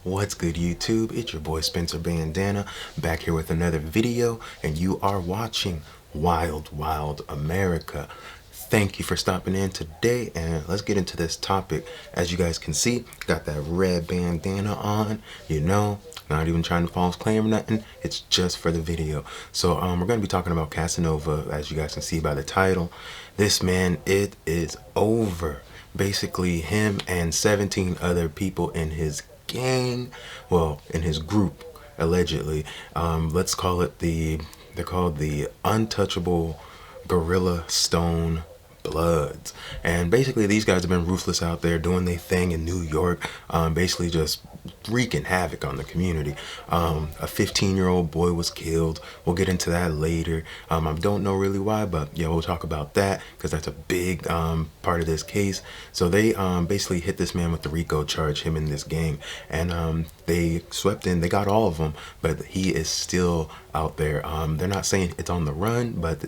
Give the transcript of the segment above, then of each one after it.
What's good, YouTube? It's your boy Spencer Bandana back here with another video, and you are watching Wild Wild America. Thank you for stopping in today, and let's get into this topic. As you guys can see, got that red bandana on, not even trying to false claim or nothing. It's just for the video. So we're going to be talking about Cassanova, as you guys can see by the title. This man, it is over. Basically, him and 17 other people in his gang, well, in his group, allegedly. Let's call it they're called the Untouchable Gorilla Stone Bloods. And basically these guys have been ruthless out there doing their thing in New York, basically just wreaking havoc on the community. A 15-year-old boy was killed. We'll get into that later. I don't know really why, but yeah, we'll talk about that because that's a big part of this case. So they basically hit this man with the RICO charge, him in this gang, and they swept in. They got all of them, but he is still out there. They're not saying it's on the run, but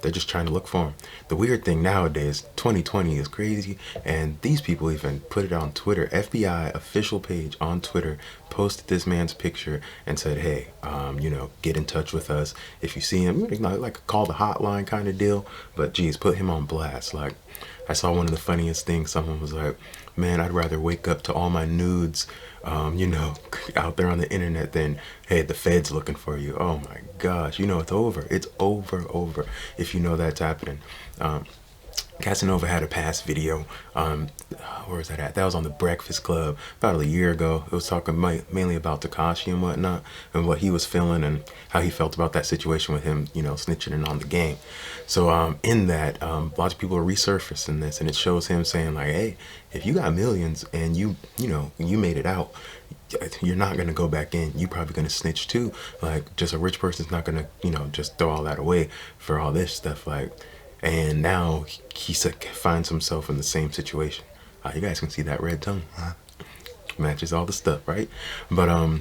they're just trying to look for him. The weird thing nowadays, 2020 is crazy, and these people even put it on Twitter. FBI official page on Twitter posted this man's picture and said, hey, get in touch with us if you see him, like call the hotline kind of deal. But geez, put him on blast. Like, I saw one of the funniest things. Someone was like, man, I'd rather wake up to all my nudes out there on the internet than, hey, the Fed's looking for you. Oh my gosh, it's over. It's over if you know that's happening. Cassanova had a past video. Where was that at? That was on the Breakfast Club about a year ago. It was talking mainly about Tekashi and whatnot, and what he was feeling and how he felt about that situation with him, snitching in on the gang. So in that, lots of people are resurfacing this, and it shows him saying like, hey, if you got millions and you made it out, you're not going to go back in. You're probably going to snitch too. Like, just a rich person's not going to, just throw all that away for all this stuff. Like, and now he finds himself in the same situation. You guys can see that red tongue. Matches all the stuff, right? But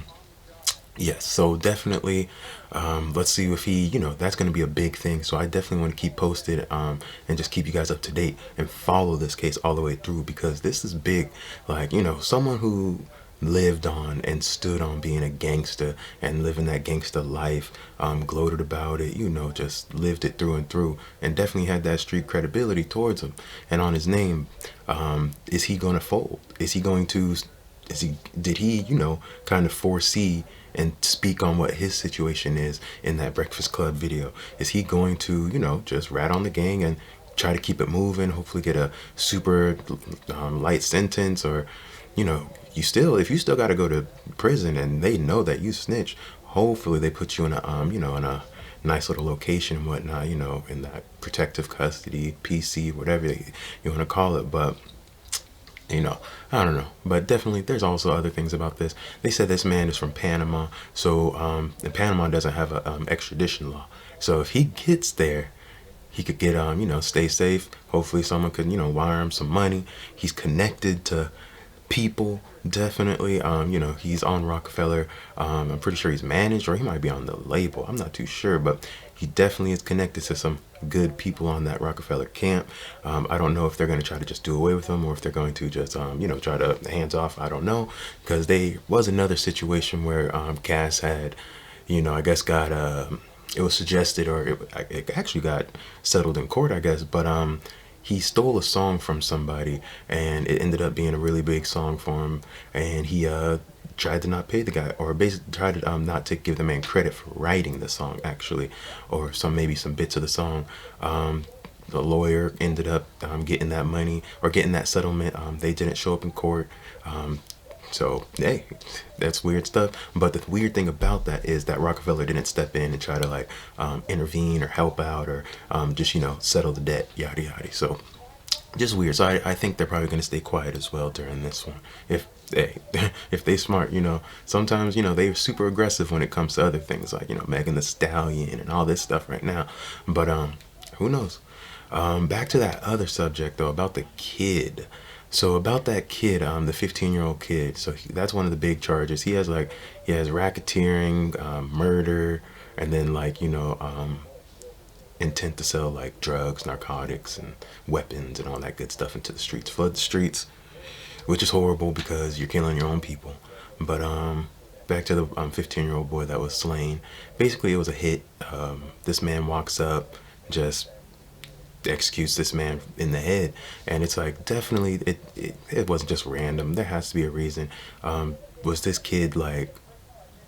yes, so definitely let's see if he, that's going to be a big thing. So I definitely want to keep posted and just keep you guys up to date and follow this case all the way through, because this is big. Like, someone who lived on and stood on being a gangster and living that gangster life, gloated about it, just lived it through and through, and definitely had that street credibility towards him and on his name. Is he going to fold? Did he kind of foresee and speak on what his situation is in that Breakfast Club video? Is he going to, just rat on the gang and try to keep it moving, hopefully get a super light sentence, or if you still got to go to prison and they know that you snitch, hopefully they put you in a in a nice little location and whatnot, in that protective custody, PC, whatever you want to call it. But I don't know. But definitely there's also other things about this. They said this man is from Panama, so and Panama doesn't have a extradition law. So if he gets there, he could get stay safe. Hopefully someone could wire him some money. He's connected to people, definitely. He's on Rockefeller. I'm pretty sure he's managed, or he might be on the label. I'm not too sure, but he definitely is connected to some good people on that Rockefeller camp. I don't know if they're going to try to just do away with him, or if they're going to just try to hands off. I don't know, because there was another situation where Cass had I guess got it was suggested, or it actually got settled in court, I guess, but he stole a song from somebody, and it ended up being a really big song for him, and he tried to not pay the guy, or basically tried to not to give the man credit for writing the song, actually, or maybe some bits of the song. The lawyer ended up getting that money, or getting that settlement. They didn't show up in court. So, hey, that's weird stuff. But the weird thing about that is that Rockefeller didn't step in and try to intervene or help out, or just, settle the debt, yada yada. So just weird. So I think they're probably going to stay quiet as well during this one. If they smart, sometimes, they're super aggressive when it comes to other things, like, Megan the Stallion and all this stuff right now. But who knows? Back to that other subject, though, about the kid. So about that kid, the 15-year-old kid, so that's one of the big charges. He has racketeering, murder, and then intent to sell drugs, narcotics, and weapons and all that good stuff into the streets, flood the streets, which is horrible because you're killing your own people. But back to the 15-year-old boy that was slain. Basically, it was a hit. This man walks up, just executes this man in the head, and it's like definitely it wasn't just random. There has to be a reason. Was this kid like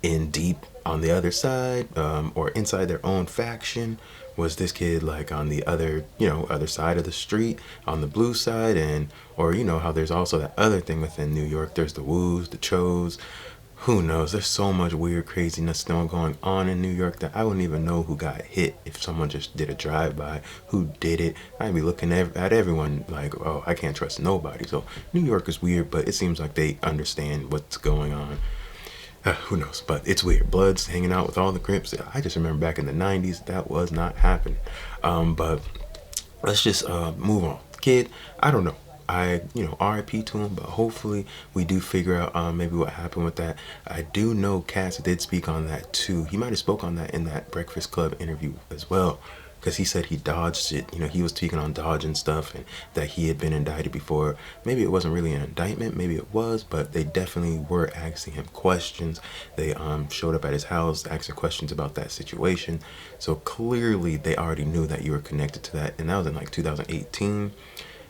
in deep on the other side, or inside their own faction? Was this kid like on the other, other side of the street, on the blue side? And or how there's also that other thing within New York, there's the woos, the chos, who knows? There's so much weird craziness still going on in New York that I wouldn't even know who got hit if someone just did a drive-by. Who did it? I'd be looking at everyone like, oh, I can't trust nobody. So New York is weird, but it seems like they understand what's going on. Who knows? But it's weird. Blood's hanging out with all the Crips. I just remember back in the 90s, that was not happening. But let's just move on. Kid, I don't know. RIP to him, but hopefully we do figure out maybe what happened with that. I do know Cass did speak on that too. He might have spoke on that in that Breakfast Club interview as well, because he said he dodged it. He was speaking on dodging stuff and that he had been indicted before. Maybe it wasn't really an indictment, maybe it was, but they definitely were asking him questions. They showed up at his house asking questions about that situation. So clearly they already knew that you were connected to that, and that was in like 2018.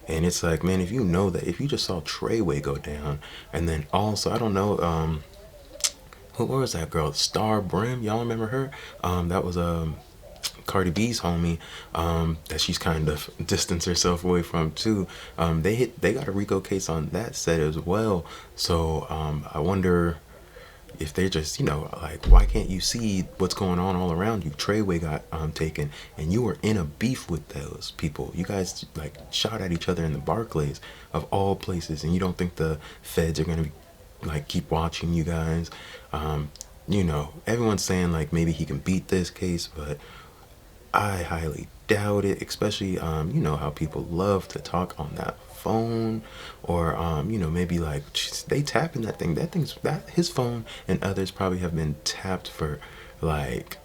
And it's like, man, if you know that, if you just saw Treyway go down, and then also, I don't know, what was that girl? Star Brim, y'all remember her? That was Cardi B's homie, that she's kind of distanced herself away from too. They got a RICO case on that set as well. So I wonder if they're just, like, why can't you see what's going on all around you? Treyway got taken, and you were in a beef with those people. You guys like shot at each other in the Barclays of all places, and you don't think the feds are gonna be like keep watching you guys? Everyone's saying like maybe he can beat this case, but I highly doubt it, especially how people love to talk on that phone, or maybe like they tapping that his phone and others probably have been tapped for like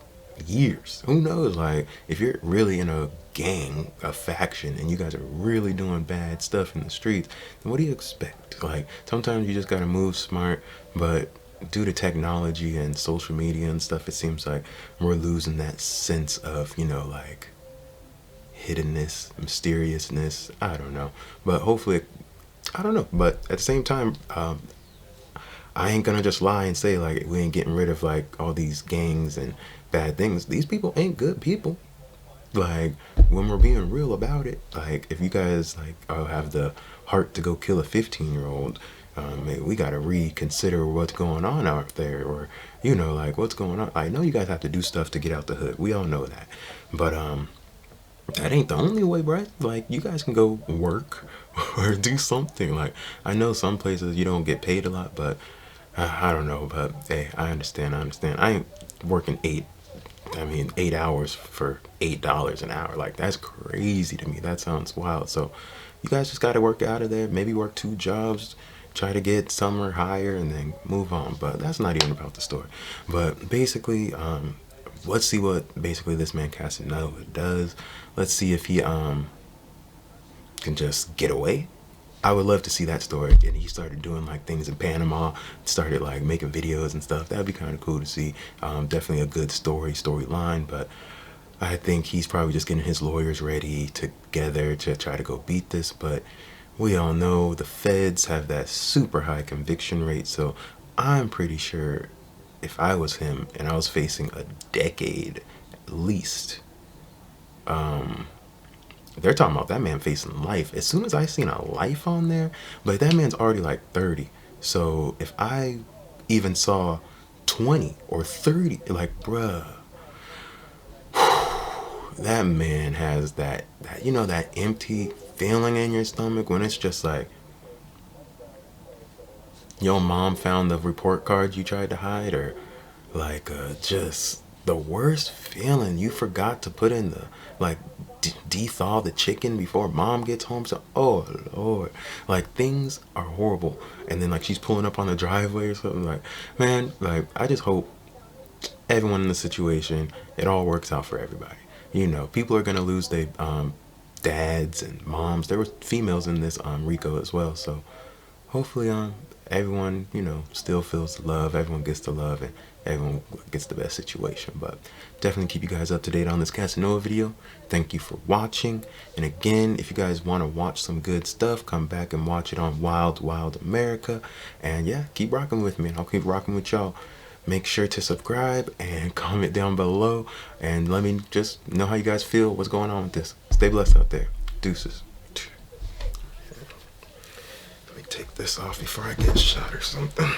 years. Who knows? Like, if you're really in a gang, a faction, and you guys are really doing bad stuff in the streets, then what do you expect? Like, sometimes you just gotta move smart, but due to technology and social media and stuff, it seems like we're losing that sense of, like hiddenness, mysteriousness. I don't know. But hopefully, I don't know. But at the same time, I ain't gonna just lie and say like we ain't getting rid of like all these gangs and bad things. These people ain't good people. Like, when we're being real about it, like, if you guys like have the heart to go kill a 15-year-old, maybe we gotta reconsider what's going on out there, or like what's going on. I know you guys have to do stuff to get out the hood. We all know that, but that ain't the only way, right? Like, you guys can go work or do something. Like, I know some places you don't get paid a lot, but I don't know. But hey, I understand. I ain't working 8 hours for $8 an hour. Like, that's crazy to me. That sounds wild. So you guys just got to work out of there. Maybe work 2 jobs, try to get somewhere higher, and then move on. But that's not even about the story. But basically, let's see what basically this man Cassanova does. Let's see if he can just get away. I would love to see that story. And he started doing like things in Panama, started like making videos and stuff. That'd be kind of cool to see. Definitely a good storyline, but I think he's probably just getting his lawyers ready together to try to go beat this. But we all know the feds have that super high conviction rate, so I'm pretty sure if I was him and I was facing a decade at least, they're talking about that man facing life. As soon as I seen a life on there, but that man's already like 30. So if I even saw 20 or 30, like, bruh, that man has that that empty feeling in your stomach when it's just like your mom found the report card you tried to hide, or like just the worst feeling. You forgot to put in the like de-thaw the chicken before mom gets home. So, oh Lord, like, things are horrible. And then like she's pulling up on the driveway or something. Like, man, like, I just hope everyone in the situation, it all works out for everybody. People are gonna lose their dads and moms. There were females in this RICO as well. So hopefully everyone, you know, still feels the love. Everyone gets the love, and everyone gets the best situation. But definitely keep you guys up to date on this Casanova video. Thank you for watching. And again, if you guys want to watch some good stuff, come back and watch it on Wild Wild America. And yeah, keep rocking with me, and I'll keep rocking with y'all. Make sure to subscribe and comment down below, and let me just know how you guys feel, what's going on with this. Stay blessed out there. Deuces. Let me take this off before I get shot or something.